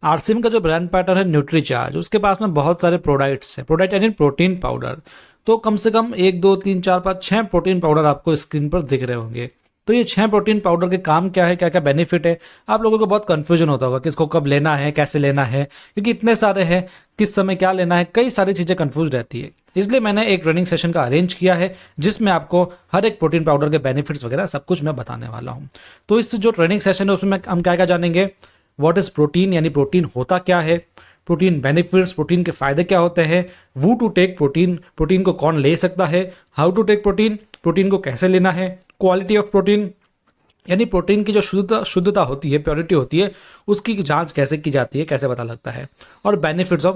RCM का जो brand partner है न्यूट्रीचार्ज, उसके पास में बहुत सारे प्रोडक्ट्स हैं, प्रोडक्ट यानी प्रोटीन पाउडर। तो कम से कम 1 2 3 4 5 6 प्रोटीन पाउडर आपको स्क्रीन पर दिख रहे होंगे। तो ये 6 प्रोटीन पाउडर के काम क्या है, क्या क्या बेनिफिट है, आप लोगों को बहुत कंफ्यूजन होता होगा कि इसको कब लेना है, कैसे लेना है, क्योंकि इतने सारे हैं, किस समय क्या लेना है, कई सारी चीज़ें कंफ्यूज रहती है। इसलिए मैंने एक ट्रेनिंग सेशन का अरेंज किया है जिसमें आपको हर एक प्रोटीन पाउडर के बेनिफिट्स वगैरह सब कुछ मैं बताने वाला हूँ। तो इस जो ट्रेनिंग सेशन है उसमें हम क्या क्या जानेंगे, व्हाट इज प्रोटीन यानी प्रोटीन होता क्या है, प्रोटीन बेनिफिट्स, प्रोटीन के फायदे क्या होते हैं, वो टू टेक प्रोटीन, प्रोटीन को कौन ले सकता है, how to take protein, protein को कैसे लेना है, क्वालिटी ऑफ प्रोटीन यानी प्रोटीन की जो शुद्धता होती है, प्योरिटी होती है, उसकी जांच कैसे की जाती है, कैसे पता लगता है, और बेनिफिट्स ऑफ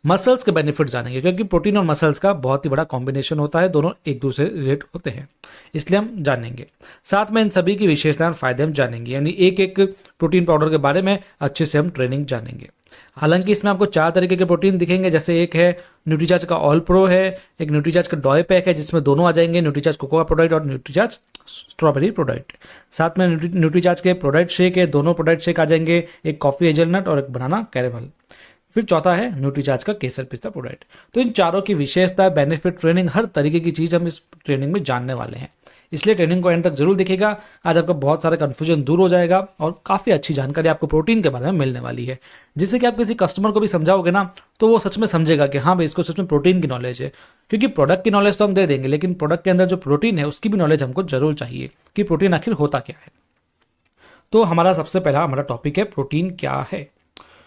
मसल्स के बेनिफिट्स जानेंगे क्योंकि प्रोटीन और मसल्स का बहुत ही बड़ा कॉम्बिनेशन होता है, दोनों एक दूसरे रिलेट होते हैं, इसलिए हम जानेंगे। साथ में इन सभी की विशेषताएं और फायदे हम जानेंगे, यानी एक एक प्रोटीन पाउडर के बारे में अच्छे से हम ट्रेनिंग जानेंगे। हालांकि इसमें आपको 4 तरीके के प्रोटीन दिखेंगे, जैसे एक है न्यूट्रीचार्ज का ऑल प्रो है, एक न्यूट्रीचार्ज का डॉय पैक है जिसमें दोनों आ जाएंगे, न्यूट्रीचार्ज कोकोआ प्रोडक्ट और न्यूट्रीचार्ज स्ट्रॉबेरी प्रोडक्ट। साथ में न्यूट्रीचार्ज के प्रोडक्ट शेक है, दोनों प्रोडक्ट शेक आ जाएंगे, एक कॉफी हेजलनट और एक बनाना कैरेमल। फिर चौथा है न्यूट्रीचार्ज का केसर पिस्ता प्रोडक्ट। तो इन चारों की विशेषता, बेनिफिट, ट्रेनिंग, हर तरीके की चीज़ हम इस ट्रेनिंग में जानने वाले हैं, इसलिए ट्रेनिंग को एंड तक जरूर देखिएगा। आज आपका बहुत सारा कंफ्यूजन दूर हो जाएगा और काफ़ी अच्छी जानकारी आपको प्रोटीन के बारे में मिलने वाली है, जिससे कि आप किसी कस्टमर को भी समझाओगे ना तो वो सच में समझेगा कि हाँ भाई इसको सच में प्रोटीन की नॉलेज है। क्योंकि प्रोडक्ट की नॉलेज तो हम दे देंगे, लेकिन प्रोडक्ट के अंदर जो प्रोटीन है उसकी भी नॉलेज हमको जरूर चाहिए कि प्रोटीन आखिर होता क्या है। तो हमारा सबसे पहला हमारा टॉपिक है प्रोटीन क्या है।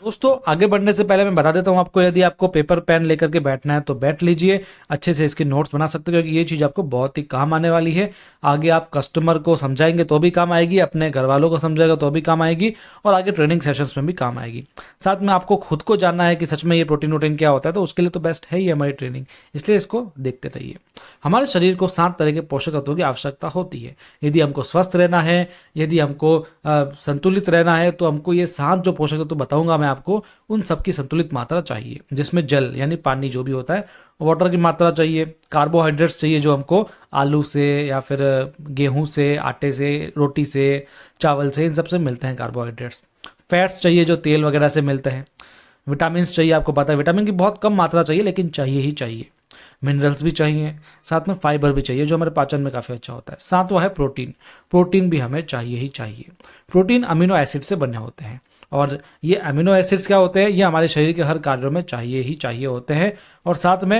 दोस्तों आगे बढ़ने से पहले मैं बता देता हूं आपको, यदि आपको पेपर पेन लेकर के बैठना है तो बैठ लीजिए, अच्छे से इसके नोट्स बना सकते हो क्योंकि ये चीज़ आपको बहुत ही काम आने वाली है। आगे आप कस्टमर को समझाएंगे तो भी काम आएगी, अपने घर वालों को समझाएगा तो भी काम आएगी, और आगे ट्रेनिंग सेशंस में भी काम आएगी। साथ में आपको खुद को जानना है कि सच में ये प्रोटीन वोटीन क्या होता है, तो उसके लिए तो बेस्ट है ही हमारी ट्रेनिंग, इसलिए इसको देखते रहिए। हमारे शरीर को 7 तरह के पोषक तत्वों की आवश्यकता होती है। यदि हमको स्वस्थ रहना है, यदि हमको संतुलित रहना है, तो हमको ये 7 जो पोषक तत्व बताऊंगा मैं आपको, उन सबकी संतुलित मात्रा चाहिए, जिसमें जल यानी पानी जो भी होता है, वाटर की मात्रा चाहिए, कार्बोहाइड्रेट्स चाहिए जो हमको आलू से या फिर गेहूं से, आटे से, रोटी से, चावल से, इन सब से मिलते हैं कार्बोहाइड्रेट्स। फैट्स चाहिए जो तेल वगैरह से मिलते हैं। विटामिन चाहिए, आपको पता है विटामिन की बहुत कम मात्रा चाहिए लेकिन चाहिए ही चाहिए। मिनरल्स भी चाहिए, साथ में फाइबर भी चाहिए जो हमारे पाचन में काफ़ी अच्छा होता है। सातवां है प्रोटीन, प्रोटीन भी हमें चाहिए ही चाहिए। प्रोटीन अमीनो एसिड से बने होते हैं, और ये अमीनो एसिड्स क्या होते हैं, ये हमारे शरीर के हर कार्यों में चाहिए ही चाहिए होते हैं। और साथ में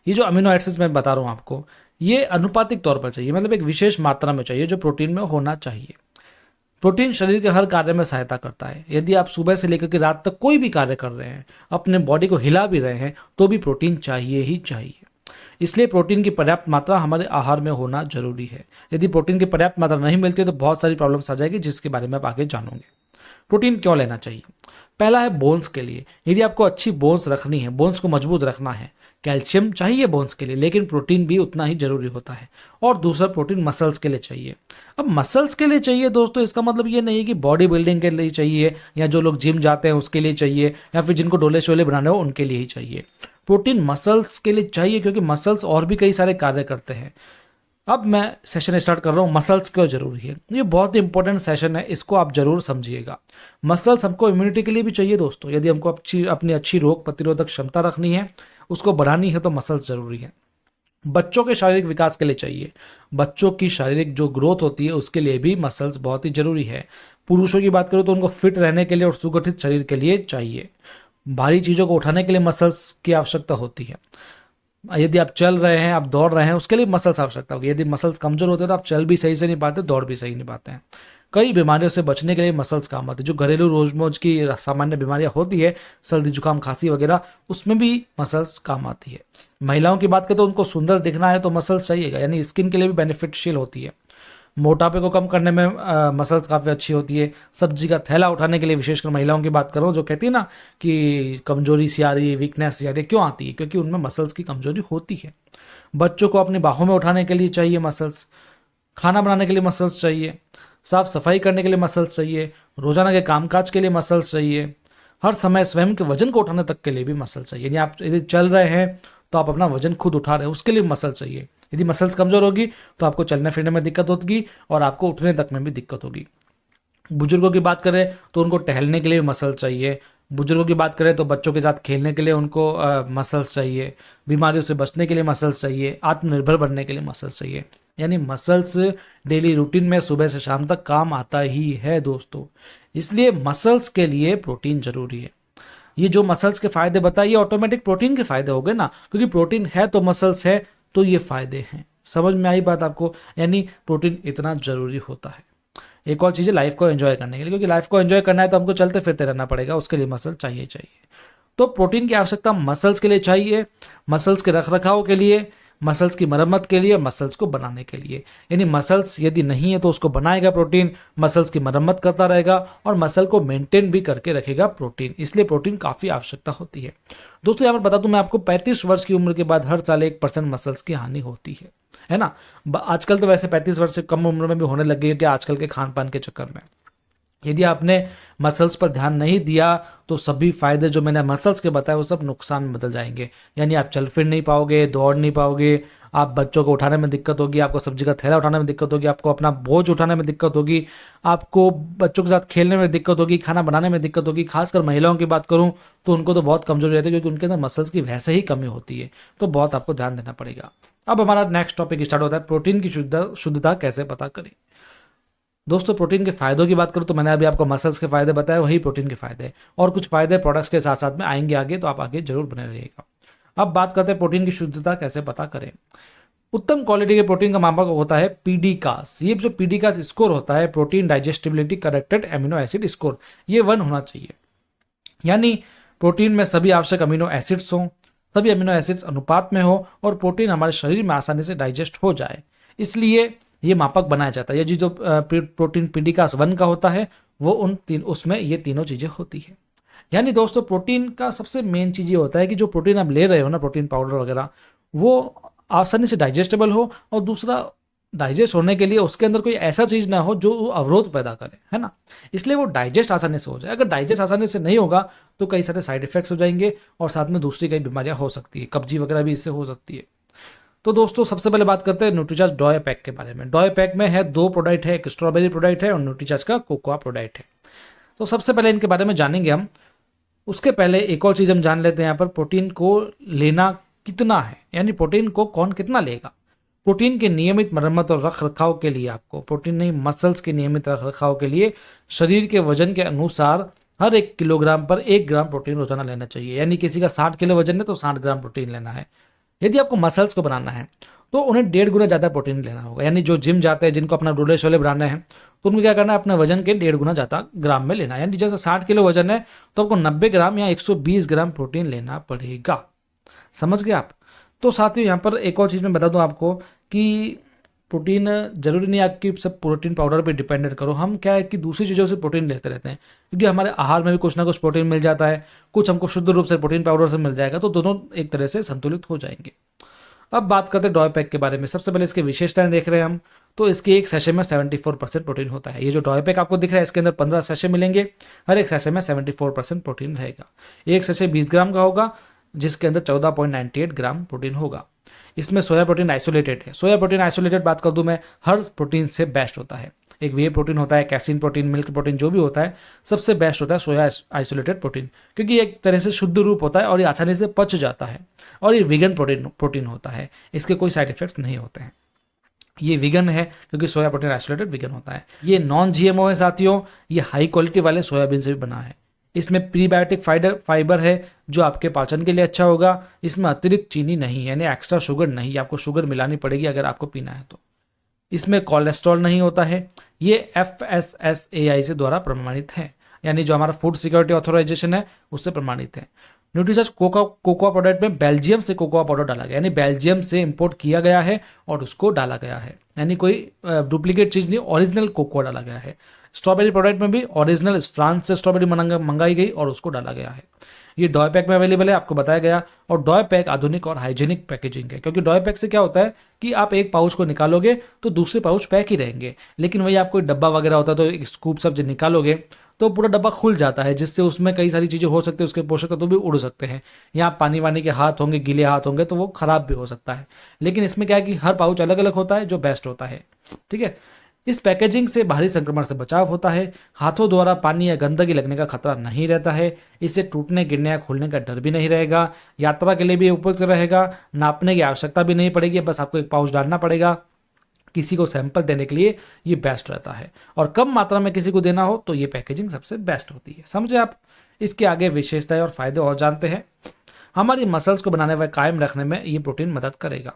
ये जो अमीनो एसिड्स मैं बता रहा हूँ आपको, ये अनुपातिक तौर पर चाहिए, मतलब एक विशेष मात्रा में चाहिए जो प्रोटीन में होना चाहिए। प्रोटीन शरीर के हर कार्य में सहायता करता है। यदि आप सुबह से लेकर के रात तक कोई भी कार्य कर रहे हैं, अपने बॉडी को हिला भी रहे हैं, तो भी प्रोटीन चाहिए ही चाहिए। इसलिए प्रोटीन की पर्याप्त मात्रा हमारे आहार में होना जरूरी है। यदि प्रोटीन की पर्याप्त मात्रा नहीं मिलती है तो बहुत सारी प्रॉब्लम्स आ जाएगी, जिसके बारे में आप आगे जानोगे। प्रोटीन क्यों लेना चाहिए? पहला है बोन्स के लिए। यदि आपको अच्छी बोन्स रखनी है, बोन्स को मजबूत रखना है, कैल्शियम चाहिए बोन्स के लिए, लेकिन प्रोटीन भी उतना ही जरूरी होता है। और दूसरा प्रोटीन मसल्स के लिए चाहिए। अब मसल्स के लिए चाहिए दोस्तों, इसका मतलब ये नहीं है कि बॉडी बिल्डिंग के लिए चाहिए, या जो लोग जिम जाते हैं उसके लिए चाहिए, या फिर जिनको डोले शोले बनाने हो उनके लिए ही चाहिए। प्रोटीन मसल्स के लिए चाहिए क्योंकि मसल्स और भी कई सारे कार्य करते हैं। अब मैं सेशन स्टार्ट कर रहा हूँ, मसल्स क्यों जरूरी है। ये बहुत ही इंपॉर्टेंट सेशन है, इसको आप जरूर समझिएगा। मसल्स हमको इम्यूनिटी के लिए भी चाहिए दोस्तों। यदि हमको अपनी अच्छी रोग प्रतिरोधक क्षमता रखनी है, उसको बढ़ानी है, तो मसल्स जरूरी है। बच्चों के शारीरिक विकास के लिए चाहिए, बच्चों की शारीरिक जो ग्रोथ होती है उसके लिए भी मसल्स बहुत ही जरूरी है। पुरुषों की बात करूँ तो उनको फिट रहने के लिए और सुगठित शरीर के लिए चाहिए। भारी चीज़ों को उठाने के लिए मसल्स की आवश्यकता होती है। यदि आप चल रहे हैं, आप दौड़ रहे हैं, उसके लिए मसल्स आवश्यकता होगी। यदि मसल्स कमजोर होते हैं तो आप चल भी सही से नहीं पाते, दौड़ भी सही नहीं पाते हैं। कई बीमारियों से बचने के लिए मसल्स काम आते हैं। जो घरेलू रोजमोज की सामान्य बीमारियां होती है, सर्दी जुकाम खांसी वगैरह, उसमें भी मसल्स काम आती है। महिलाओं की बात करें तो उनको सुंदर दिखना है तो मसल्स चाहिएगा, यानी स्किन के लिए भी बेनिफिशियल होती है। मोटापे को कम करने में मसल्स काफ़ी अच्छी होती है। सब्जी का थैला उठाने के लिए, विशेषकर महिलाओं की बात करो, जो कहती है ना कि कमजोरी सी आ रही है, वीकनेस सी आ रही है, क्यों आती है? क्योंकि उनमें मसल्स की कमजोरी होती है। बच्चों को अपनी बाहों में उठाने के लिए चाहिए मसल्स, खाना बनाने के लिए मसल्स चाहिए, साफ सफाई करने के लिए मसल्स चाहिए, रोजाना के कामकाज के लिए मसल्स चाहिए, हर समय स्वयं के वजन को उठाने तक के लिए भी मसल चाहिए। यानी आप यदि चल रहे हैं तो आप अपना वजन खुद उठा रहे हैं, उसके लिए मसल चाहिए। यदि मसल्स कमजोर होगी तो आपको चलने फिरने में दिक्कत होगी और आपको उठने तक में भी दिक्कत होगी। बुजुर्गों की बात करें तो उनको टहलने के लिए मसल चाहिए। बुजुर्गों की बात करें तो बच्चों के साथ खेलने के लिए उनको मसल्स चाहिए। बीमारियों से बचने के लिए मसल्स चाहिए। आत्मनिर्भर बनने के लिए मसल्स चाहिए। यानी मसल्स डेली रूटीन में सुबह से शाम तक काम आता ही है दोस्तों। इसलिए मसल्स के लिए प्रोटीन जरूरी है। ये जो मसल्स के फायदे बताइए ऑटोमेटिक प्रोटीन के फायदे हो गए ना, क्योंकि प्रोटीन है तो मसल्स है तो ये फायदे हैं। समझ में आई बात आपको? यानी प्रोटीन इतना जरूरी होता है। एक और चीज़ है लाइफ को एंजॉय करने के लिए, क्योंकि लाइफ को एंजॉय करना है तो हमको चलते फिरते रहना पड़ेगा, उसके लिए मसल चाहिए चाहिए। तो प्रोटीन की आवश्यकता मसल्स के लिए चाहिए, मसल्स के रख रखाव के लिए, मसल्स की मरम्मत के लिए, मसल्स को बनाने के लिए। यानी मसल्स यदि नहीं है तो उसको बनाएगा प्रोटीन, मसल्स की मरम्मत करता रहेगा और मसल को मेंटेन भी करके रखेगा प्रोटीन। इसलिए प्रोटीन काफ़ी आवश्यकता होती है दोस्तों। यहाँ पर बता दूं मैं आपको, 35 वर्ष की उम्र के बाद हर साल 1% मसल्स की हानि होती है ना। आजकल तो वैसे 35 वर्ष से कम उम्र में भी होने लग गई है कि आजकल के खान पान के चक्कर में। यदि आपने मसल्स पर ध्यान नहीं दिया तो सभी फायदे जो मैंने मसल्स के बताए वो सब नुकसान में बदल जाएंगे। यानी आप चल फिर नहीं पाओगे, दौड़ नहीं पाओगे, आप बच्चों को उठाने में दिक्कत होगी, आपको सब्जी का थैला उठाने में दिक्कत होगी, आपको अपना बोझ उठाने में दिक्कत होगी, आपको बच्चों के साथ खेलने में दिक्कत होगी, खाना बनाने में दिक्कत होगी। खासकर महिलाओं की बात करूं तो उनको तो बहुत कमजोरी रहती है, क्योंकि उनके अंदर मसल्स की वैसे ही कमी होती है। तो बहुत आपको ध्यान देना पड़ेगा। अब हमारा नेक्स्ट टॉपिक स्टार्ट होता है, प्रोटीन की शुद्धता कैसे पता करें। दोस्तों प्रोटीन के फायदों की बात करूं तो मैंने अभी आपको मसल्स के फायदे बताए, वही प्रोटीन के फायदे और कुछ फायदे प्रोडक्ट्स के साथ साथ में आएंगे आगे, तो आप आगे जरूर बने रहिएगा। अब बात करते हैं प्रोटीन की शुद्धता कैसे पता करें। उत्तम क्वालिटी के प्रोटीन का मापक होता है पीडीकास। ये जो पीडीकास स्कोर होता है, protein digestibility corrected amino acid score, ये 1 होना चाहिए। यानी प्रोटीन में सभी आवश्यक अमीनो एसिड्स हों, सभी अमीनो एसिड्स अनुपात में हो और प्रोटीन हमारे शरीर में आसानी से डाइजेस्ट हो जाए, इसलिए ये मापक बनाया जाता है। ये जो प्रोटीन पीडीकास 1 का होता है वो उसमें ये तीनों चीजें होती है। यानी दोस्तों प्रोटीन का सबसे मेन चीज ये होता है कि जो प्रोटीन आप ले रहे हो ना, प्रोटीन पाउडर वगैरह, वो आसानी से डाइजेस्टेबल हो, और दूसरा डाइजेस्ट होने के लिए उसके अंदर कोई ऐसा चीज ना हो जो अवरोध पैदा करे, है ना। इसलिए वो डाइजेस्ट आसानी से हो जाए। अगर डाइजेस्ट आसानी से नहीं होगा तो कई सारे साइड इफेक्ट्स हो जाएंगे और साथ में दूसरी कई बीमारियां हो सकती है, कब्जी वगैरह भी इससे हो सकती है। तो दोस्तों सबसे पहले बात करते हैं न्यूट्रीचार्ज डॉय पैक के बारे में। डॉय पैक में है 2 प्रोडक्ट है, एक स्ट्रॉबेरी प्रोडक्ट है और न्यूट्रीचार्ज का कोकोआ प्रोडक्ट है। तो सबसे पहले इनके बारे में जानेंगे हम। उसके पहले एक और चीज हम जान लेते हैं यहाँ पर, प्रोटीन को लेना कितना है, यानी प्रोटीन को कौन कितना लेगा। प्रोटीन के नियमित मरम्मत और रख रखाव के लिए, आपको प्रोटीन नहीं मसल्स के नियमित रख रखाव के लिए शरीर के वजन के अनुसार हर 1 किलोग्राम पर 1 ग्राम प्रोटीन रोजाना लेना चाहिए। यानी किसी का 60 किलो वजन है तो 60 ग्राम प्रोटीन लेना है। यदि आपको मसल्स को बनाना है तो उन्हें 1.5 गुना ज़्यादा प्रोटीन लेना होगा। यानी जो जिम जाते हैं, जिनको अपना डोले शोले बनाने हैं, तो उनको क्या करना है, अपना वजन के 1.5 गुना ज़्यादा ग्राम में लेना है। यानी जैसे 60 किलो वजन है तो आपको 90 ग्राम या 120 ग्राम प्रोटीन लेना पड़ेगा। समझ गए आप? तो साथियों यहाँ पर एक और चीज़ मैं बता दूँ आपको कि प्रोटीन जरूरी नहीं आपकी सब प्रोटीन पाउडर पे डिपेंडेंट करो। हम क्या है कि दूसरी चीज़ों से प्रोटीन लेते रहते हैं, क्योंकि हमारे आहार में भी कुछ ना कुछ प्रोटीन मिल जाता है, कुछ हमको शुद्ध रूप से प्रोटीन पाउडर से मिल जाएगा, तो दोनों एक तरह से संतुलित हो जाएंगे। अब बात करते हैं डॉय पैक के बारे में। सबसे पहले इसकी विशेषताएं देख रहे हैं हम, तो इसके एक सैशे में 74% प्रोटीन होता है। ये जो डॉय पैक आपको दिख रहा है इसके अंदर 15 सैशे मिलेंगे, हर एक सैशे में 74% प्रोटीन रहेगा। एक सैशे 20 ग्राम का होगा जिसके अंदर 14.98 ग्राम प्रोटीन होगा। इसमें सोया प्रोटीन आइसोलेटेड है। सोया प्रोटीन आइसोलेटेड बात कर दूं मैं, हर प्रोटीन से बेस्ट होता है। एक वे प्रोटीन होता है, कैसीन प्रोटीन, मिल्क प्रोटीन, जो भी होता है सबसे बेस्ट होता है सोया आइसोलेटेड प्रोटीन, क्योंकि ये एक तरह से शुद्ध रूप होता है और ये आसानी से पच जाता है और ये वीगन प्रोटीन होता है। इसके कोई साइड इफेक्ट्स नहीं होते हैं। ये वीगन है क्योंकि सोया प्रोटीन आइसोलेटेड वीगन होता है। ये नॉन जीएमओ है साथियों, ये हाई क्वालिटी वाले सोयाबीन से भी बना है। इसमें प्रीबायोटिक फाइबर है जो आपके पाचन के लिए अच्छा होगा। इसमें अतिरिक्त चीनी नहीं, यानी एक्स्ट्रा शुगर नहीं, आपको शुगर मिलानी पड़ेगी अगर आपको पीना है तो। इसमें कोलेस्ट्रॉल नहीं होता है। ये FSSAI से द्वारा प्रमाणित है, यानी जो हमारा फूड सिक्योरिटी ऑथराइजेशन है उससे प्रमाणित है। न्यूट्रीचार्ज कोकोआ प्रोडक्ट में बेल्जियम से कोकोआ पाउडर डाला गया, यानी बेल्जियम से इंपोर्ट किया गया है और उसको डाला गया है, यानी कोई डुप्लीकेट चीज नहीं, ओरिजिनल कोकोआ डाला गया है। स्ट्रॉबेरी प्रोडक्ट में भी ओरिजिनल फ्रांस से स्ट्रॉबेरी मंगाई गई और उसको डाला गया है। ये डॉय पैक में अवेलेबल है, आपको बताया गया। और डॉय पैक आधुनिक और हाइजीनिक पैकेजिंग है, क्योंकि डॉय पैक से क्या होता है कि आप एक पाउच को निकालोगे तो दूसरे पाउच पैक ही रहेंगे, लेकिन वही आपको डब्बा वगैरह होता है तो एक स्कूप सब जब निकालोगे तो पूरा डब्बा खुल जाता है, जिससे उसमें कई सारी चीजें हो सकती है, उसके पोषक तत्व भी उड़ सकते हैं। यहाँ पानी वानी के हाथ होंगे, गीले हाथ होंगे तो वो खराब भी हो सकता है। लेकिन इसमें क्या है कि हर पाउच अलग अलग होता है जो बेस्ट होता है। ठीक है, इस पैकेजिंग से बाहरी संक्रमण से बचाव होता है, हाथों द्वारा पानी या गंदगी लगने का खतरा नहीं रहता है, इससे टूटने गिरने या खुलने का डर भी नहीं रहेगा, यात्रा के लिए भी उपयुक्त रहेगा, नापने की आवश्यकता भी नहीं पड़ेगी, बस आपको एक पाउच डालना पड़ेगा। किसी को सैंपल देने के लिए ये बेस्ट रहता है, और कम मात्रा में किसी को देना हो तो ये पैकेजिंग सबसे बेस्ट होती है। समझे आप? इसके आगे विशेषताएं और फायदे और जानते हैं। हमारी मसल्स को बनाने व कायम रखने में ये प्रोटीन मदद करेगा,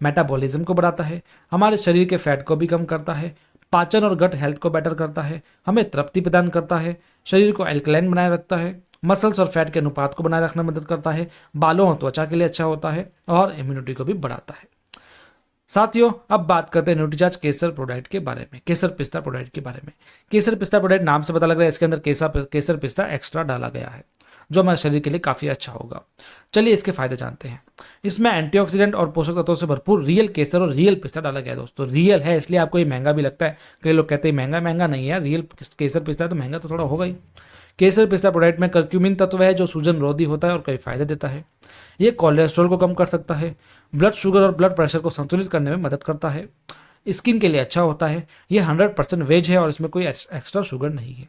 मेटाबॉलिज्म को बढ़ाता है, हमारे शरीर के फैट को भी कम करता है, पाचन और गट हेल्थ को बेटर करता है, हमें तृप्ति प्रदान करता है, शरीर को एल्कलाइन बनाए रखता है, मसल्स और फैट के अनुपात को बनाए रखने में मदद करता है, बालों और त्वचा के लिए अच्छा होता है, और इम्यूनिटी को भी बढ़ाता है। साथियों, अब बात करते हैं न्यूट्रीचार्ज केसर प्रोडक्ट के बारे में, केसर पिस्ता प्रोडक्ट के बारे में। केसर पिस्ता प्रोडक्ट नाम से पता लग रहा है, इसके अंदर केसर पिस्ता एक्स्ट्रा डाला गया है, जो हमारे शरीर के लिए काफ़ी अच्छा होगा। चलिए इसके फायदे जानते हैं। इसमें एंटीऑक्सीडेंट और पोषक तत्वों से भरपूर रियल केसर और रियल पिस्ता डाला गया है। दोस्तों, रियल है इसलिए आपको ये महंगा भी लगता है। कई लोग कहते हैं महंगा, महंगा नहीं है, रियल केसर पिस्ता है तो महंगा तो थोड़ा होगा ही। केसर पिस्ता प्रोडक्ट में करक्यूमिन तत्व है जो सूजन रोधी होता है और कई फायदे देता है। ये कोलेस्ट्रॉल को कम कर सकता है, ब्लड शुगर और ब्लड प्रेशर को संतुलित करने में मदद करता है, स्किन के लिए अच्छा होता है। यह 100% वेज है और इसमें कोई एक्स्ट्रा शुगर नहीं है।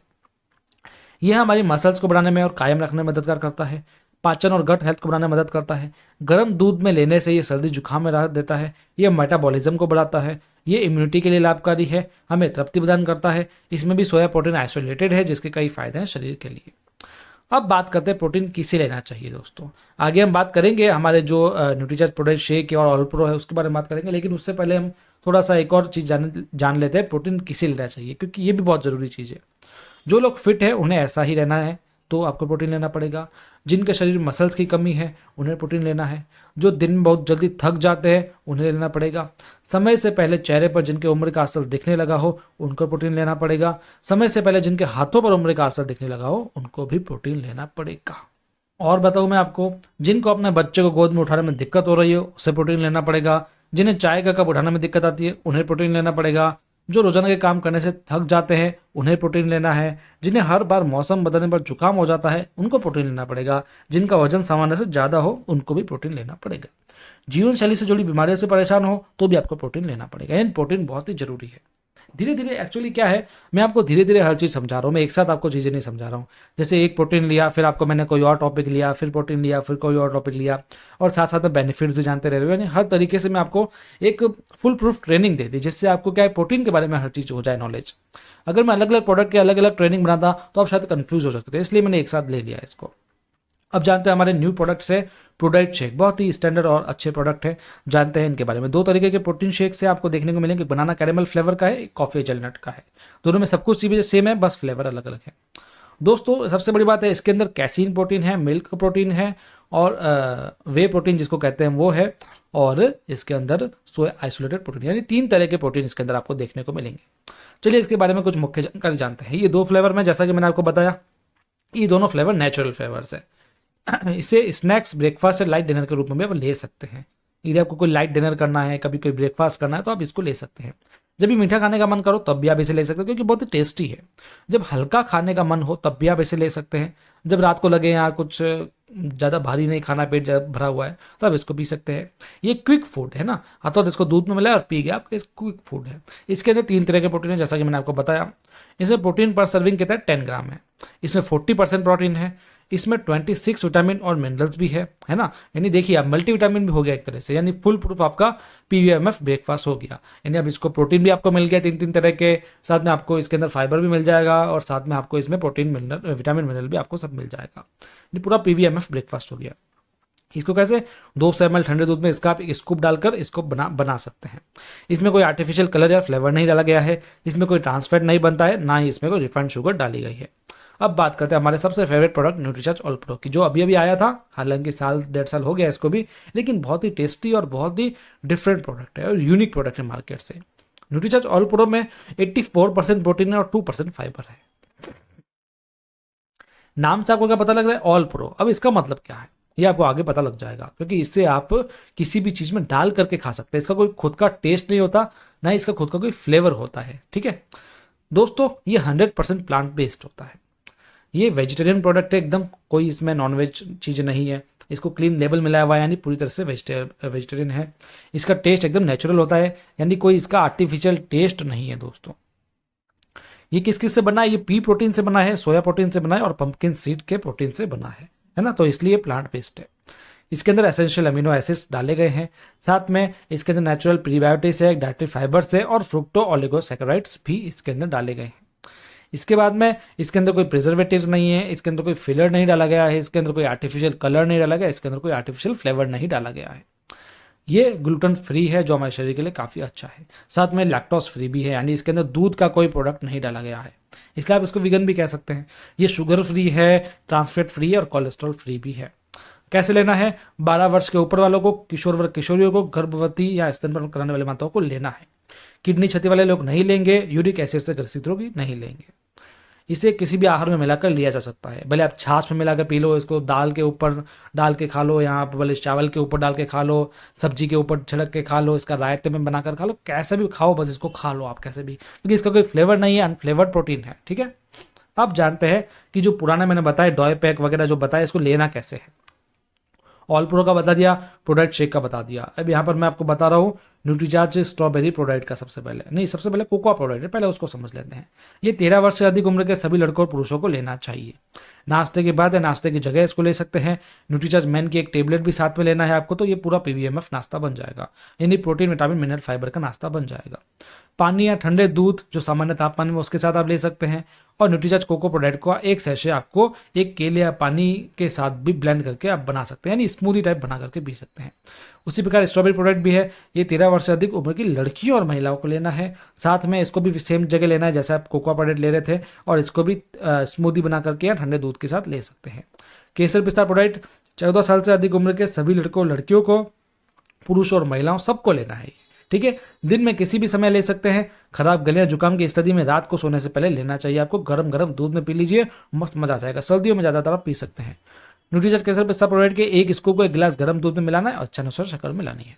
यह हमारी मसल्स को बढ़ाने में और कायम रखने में मददगार करता है, पाचन और गट हेल्थ को बढ़ाने में मदद करता है। गर्म दूध में लेने से यह सर्दी जुकाम में राहत देता है, यह मेटाबॉलिज्म को बढ़ाता है, ये इम्यूनिटी के लिए लाभकारी है, हमें तृप्ति प्रदान करता है। इसमें भी सोया प्रोटीन आइसोलेटेड है जिसके कई फायदे हैं शरीर के लिए। अब बात करते हैं प्रोटीन किसे लेना चाहिए। दोस्तों, आगे हम बात करेंगे हमारे जो न्यूट्रीचार्ज प्रोटीन शेक और ऑल प्रो है उसके बारे में बात करेंगे, लेकिन उससे पहले हम थोड़ा सा एक और चीज़ जान लेते हैं, प्रोटीन किसे लेना चाहिए, क्योंकि ये भी बहुत ज़रूरी चीज़ है। जो लोग फिट है उन्हें ऐसा ही रहना है तो आपको प्रोटीन लेना पड़ेगा। जिनके शरीर मसल्स की कमी है उन्हें प्रोटीन लेना है। जो दिन में बहुत जल्दी थक जाते हैं उन्हें लेना पड़ेगा। समय से पहले चेहरे पर जिनके उम्र का असर दिखने लगा हो उनको प्रोटीन लेना पड़ेगा। समय से पहले जिनके हाथों पर उम्र का असर दिखने लगा हो उनको भी प्रोटीन लेना पड़ेगा। और बताऊं मैं आपको, जिनको अपने बच्चे को गोद में उठाने में दिक्कत हो रही है उसे प्रोटीन लेना पड़ेगा। जिन्हें चाय का कप उठाने में दिक्कत आती है उन्हें प्रोटीन लेना पड़ेगा। जो रोजाना के काम करने से थक जाते हैं उन्हें प्रोटीन लेना है। जिन्हें हर बार मौसम बदलने पर जुकाम हो जाता है उनको प्रोटीन लेना पड़ेगा। जिनका वजन सामान्य से ज़्यादा हो उनको भी प्रोटीन लेना पड़ेगा। जीवन शैली से जुड़ी बीमारियों से परेशान हो तो भी आपको प्रोटीन लेना पड़ेगा। यानी प्रोटीन बहुत ही जरूरी है। धीरे धीरे एक्चुअली क्या है, मैं आपको धीरे धीरे हर चीज़ समझा रहा हूँ, मैं एक साथ आपको चीज़ें नहीं समझा रहा हूँ। जैसे एक प्रोटीन लिया, फिर आपको मैंने कोई और टॉपिक लिया, फिर प्रोटीन लिया, फिर कोई और टॉपिक लिया, और साथ साथ में बेनिफिट्स भी जानते रह रहे हो। यानी हर तरीके से मैं आपको एक फुल प्रूफ ट्रेनिंग दे दी, जिससे आपको क्या है, प्रोटीन के बारे में हर चीज़ हो जाए नॉलेज। अगर मैं अलग अलग प्रोडक्ट के अलग अलग ट्रेनिंग बनाता तो आप शायद कंफ्यूज हो सकते थे, इसलिए मैंने एक साथ ले लिया इसको। अब जानते हैं हमारे न्यू प्रोडक्ट से प्रोडक्ट शेक, बहुत ही स्टैंडर्ड और अच्छे प्रोडक्ट हैं। जानते हैं इनके बारे में। दो तरीके के प्रोटीन शेक से आपको देखने को मिलेंगे, बनाना कैरेमल फ्लेवर का है, एक कॉफी हेज़लनट का है। दोनों में सब कुछ चीज़ें सेम है, बस फ्लेवर अलग अलग है। दोस्तों, सबसे बड़ी बात है इसके अंदर कैसीन प्रोटीन है, मिल्क प्रोटीन है, और वे प्रोटीन जिसको कहते हैं वो है, और इसके अंदर सोया आइसोलेटेड प्रोटीन, यानी 3 तरह के प्रोटीन इसके अंदर आपको देखने को मिलेंगे। चलिए इसके बारे में कुछ मुख्य जानकारी जानते हैं। ये 2 फ्लेवर में, जैसा कि मैंने आपको बताया, ये दोनों फ्लेवर नेचुरल फ्लेवर्स है। इसे स्नैक्स, ब्रेकफास्ट या लाइट डिनर के रूप में भी आप ले सकते हैं। यदि आपको कोई लाइट डिनर करना है, कभी कोई ब्रेकफास्ट करना है, तो आप इसको ले सकते हैं। जब भी मीठा खाने का मन करो तब भी आप इसे ले सकते हो, क्योंकि बहुत ही टेस्टी है। जब हल्का खाने का मन हो तब भी आप इसे ले सकते हैं। जब रात को लगे यार कुछ ज़्यादा भारी नहीं खाना, पेट भरा हुआ है, तो आप इसको पी सकते हैं। ये क्विक फूड है ना, हाथों इसको दूध में मिलाया और पी गया, आपके क्विक फूड है। इसके अंदर 3 तरह के प्रोटीन है, जैसा कि मैंने आपको बताया। इसमें प्रोटीन पर सर्विंग कहता है 10 ग्राम है। इसमें 40% प्रोटीन है। इसमें 26 विटामिन और मिनरल्स भी है ना। यानी देखिए आप मल्टीविटामिन भी हो गया एक तरह से, यानी फुल प्रूफ आपका पीवीएमएफ ब्रेकफास्ट हो गया। यानी अब इसको प्रोटीन भी आपको मिल गया 3 तरह के, साथ में आपको इसके अंदर फाइबर भी मिल जाएगा, और साथ में आपको इसमें प्रोटीन, मिनरल, विटामिन, मिनरल भी आपको सब मिल जाएगा। यानी पूरा पीवीएमएफ ब्रेकफास्ट हो गया। इसको कैसे, 200 ml ठंडे दूध में इसका आप एक स्कूप डालकर इसको बना सकते हैं। इसमें कोई आर्टिफिशियल कलर या फ्लेवर नहीं डाला गया है। इसमें कोई ट्रांसफैट नहीं बनता है, ना ही इसमें कोई रिफाइंड शुगर डाली गई है। अब बात करते हैं हमारे सबसे favourite product Nutricharge all pro की, जो अभी अभी आया था। हालांकि 1.5 साल हो गया इसको भी, लेकिन बहुत ही टेस्टी और बहुत ही डिफरेंट प्रोडक्ट है और यूनिक प्रोडक्ट है मार्केट से। न्यूट्रीचार्ज ऑल प्रो में 84% प्रोटीन है और 2% फाइबर है। नाम से आपको क्या पता लग रहा है, ऑल प्रो। अब इसका मतलब क्या है ये आपको आगे पता लग जाएगा, क्योंकि इससे आप किसी भी चीज में डाल करके खा सकते हैं। इसका कोई खुद का टेस्ट नहीं होता, ना इसका खुद का कोई फ्लेवर होता है। ठीक है दोस्तों, ये 100% प्लांट बेस्ड होता है। ये वेजिटेरियन प्रोडक्ट है एकदम, कोई इसमें नॉनवेज चीज़ नहीं है। इसको क्लीन लेबल मिलाया हुआ है, यानी पूरी तरह से वेजिटेरियन है। इसका टेस्ट एकदम नेचुरल होता है, यानी कोई इसका आर्टिफिशियल टेस्ट नहीं है दोस्तों। ये किस किस से बना है? ये पी प्रोटीन से बना है, सोया प्रोटीन से बना है और पंपकिन सीड के प्रोटीन से बना है ना। तो इसलिए प्लांट बेस्ड है। इसके अंदर एसेंशियल अमीनो एसिड्स डाले गए हैं, साथ में इसके अंदर नेचुरल प्रीबायोटिक्स है, डाइटरी फाइबर्स है और फ्रुक्टो ओलिगोसैकेराइड्स भी इसके अंदर डाले गए हैं। इसके बाद में इसके अंदर कोई प्रिजर्वेटिव्स नहीं है, इसके अंदर कोई फिलर नहीं डाला गया है, इसके अंदर कोई आर्टिफिशियल कलर नहीं डाला गया, इसके अंदर कोई आर्टिफिशियल फ्लेवर नहीं डाला गया है। ये ग्लूटेन फ्री है जो हमारे शरीर के लिए काफ़ी अच्छा है। साथ में लैक्टोज फ्री भी है, यानी इसके अंदर दूध का कोई प्रोडक्ट नहीं डाला गया है, इसलिए आप इसको वीगन भी कह सकते हैं। ये शुगर फ्री है, ट्रांसफैट फ्री है और कोलेस्ट्रॉल फ्री भी है। कैसे लेना है? 12 वर्ष के ऊपर वालों को, किशोर वर्ग किशोरियों को, गर्भवती या स्तनपान कराने वाले माताओं को लेना है। किडनी क्षति वाले लोग नहीं लेंगे, यूरिक एसिड से ग्रसित रोगी नहीं लेंगे। इसे किसी भी आहार में मिलाकर लिया जा सकता है, भले आप छाछ में मिलाकर पी लो, इसको दाल के ऊपर डाल के खा लो, यहाँ पर भले चावल के ऊपर डाल के खा लो, सब्जी के ऊपर छिड़क के खा लो, इसका रायते में बनाकर खा लो, कैसे भी खाओ, बस इसको खा लो आप कैसे भी, क्योंकि इसका कोई फ्लेवर नहीं है, अनफ्लेवर्ड प्रोटीन है। ठीक है, आप जानते हैं कि जो पुराना मैंने बताया डॉय पैक वगैरह जो बताया, इसको लेना कैसे है। ऑल प्रो का बता दिया, प्रोडक्ट शेक का बता दिया। अब यहाँ पर मैं आपको बता रहा हूँ न्यूट्रीचार्ज स्ट्रॉबेरी प्रोडक्ट का। सबसे पहले कोकोआ प्रोडक्ट है, पहले उसको समझ लेते हैं। ये 13 वर्ष से अधिक उम्र के सभी लड़कों और पुरुषों को लेना चाहिए। नाश्ते के बाद या नाश्ते की जगह इसको ले सकते हैं। न्यूट्रीचार्ज मैन की एक टेबलेट भी साथ में लेना है आपको, तो ये पूरा पीवीएमएफ नाश्ता बन जाएगा, यानी प्रोटीन विटामिन मिनरल फाइबर का नाश्ता बन जाएगा। पानी या ठंडे दूध जो सामान्य तापमान में उसके साथ आप ले सकते हैं। और न्यूट्रीचार्ज कोको प्रोडक्ट का एक सैशे आपको एक केले या पानी के साथ भी ब्लेंड करके आप बना सकते हैं, यानी स्मूदी टाइप बना करके पी सकते हैं। उसी प्रकार स्ट्रॉबेरी प्रोडक्ट भी है, ये 13 वर्ष से अधिक उम्र की लड़कियों और महिलाओं को लेना है। साथ में इसको भी सेम जगह लेना है जैसे आप कोकोआ प्रोडक्ट ले रहे थे, और इसको भी स्मूदी बना करके या ठंडे दूध के साथ ले सकते हैं। केसर पिस्ता प्रोडक्ट 14 साल से अधिक उम्र के सभी लड़कों लड़कियों को, पुरुष और महिलाओं सबको लेना है। ठीक है, दिन में किसी भी समय ले सकते हैं। खराब गले या जुकाम की स्थिति में रात को सोने से पहले लेना चाहिए आपको। गरम गरम दूध में पी लीजिए, मस्त मजा आ जाएगा। सर्दियों में ज्यादातर आप पी सकते हैं। न्यूट्रीचार्ज केसर पिस्ता प्रोडक्ट के एक स्कूप को एक गिलास गर्म दूध में मिलाना है और अच्छा अनुसार शक्कर मिलानी है।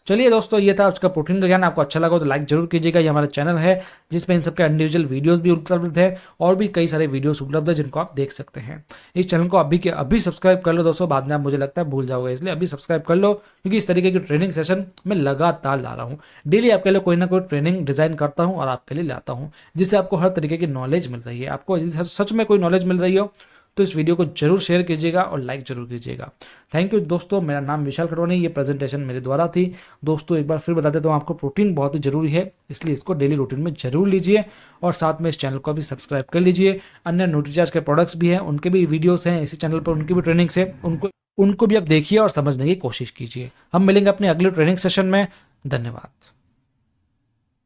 चलिए दोस्तों, ये था आज का प्रोटीन का ज्ञान। आपको अच्छा लगा तो लाइक जरूर कीजिएगा। ये हमारा चैनल है जिसमें इन सबके इंडिविजुअल वीडियोस भी उपलब्ध है और भी कई सारे वीडियोस उपलब्ध है जिनको आप देख सकते हैं। इस चैनल को अभी के अभी सब्सक्राइब कर लो दोस्तों, बाद में आप मुझे लगता है भूल जाओगे, इसलिए अभी सब्सक्राइब कर लो, क्योंकि इस तरीके की ट्रेनिंग सेशन मैं लगातार ला रहा हूँ। डेली आपके लिए कोई ना कोई ट्रेनिंग डिजाइन करता हूँ और आपके लिए लाता हूँ, जिससे आपको हर तरीके की नॉलेज मिल रही है। आपको सच में कोई नॉलेज मिल रही हो तो इस वीडियो को जरूर शेयर कीजिएगा और लाइक जरूर कीजिएगा। थैंक यू दोस्तों, मेरा नाम विशाल खडवानी, ये प्रेजेंटेशन मेरे द्वारा थी। दोस्तों एक बार फिर बता देता हूँ आपको, प्रोटीन बहुत ही जरूरी है, इसलिए इसको डेली रूटीन में जरूर लीजिए और साथ में इस चैनल को भी सब्सक्राइब कर लीजिए। अन्य न्यूट्रीचार्ज के प्रोडक्ट्स भी हैं, उनके भी वीडियोस हैं इसी चैनल पर, उनकी भी ट्रेनिंग्स है, उनको भी आप देखिए और समझने की कोशिश कीजिए। हम मिलेंगे अपने अगले ट्रेनिंग सेशन में। धन्यवाद।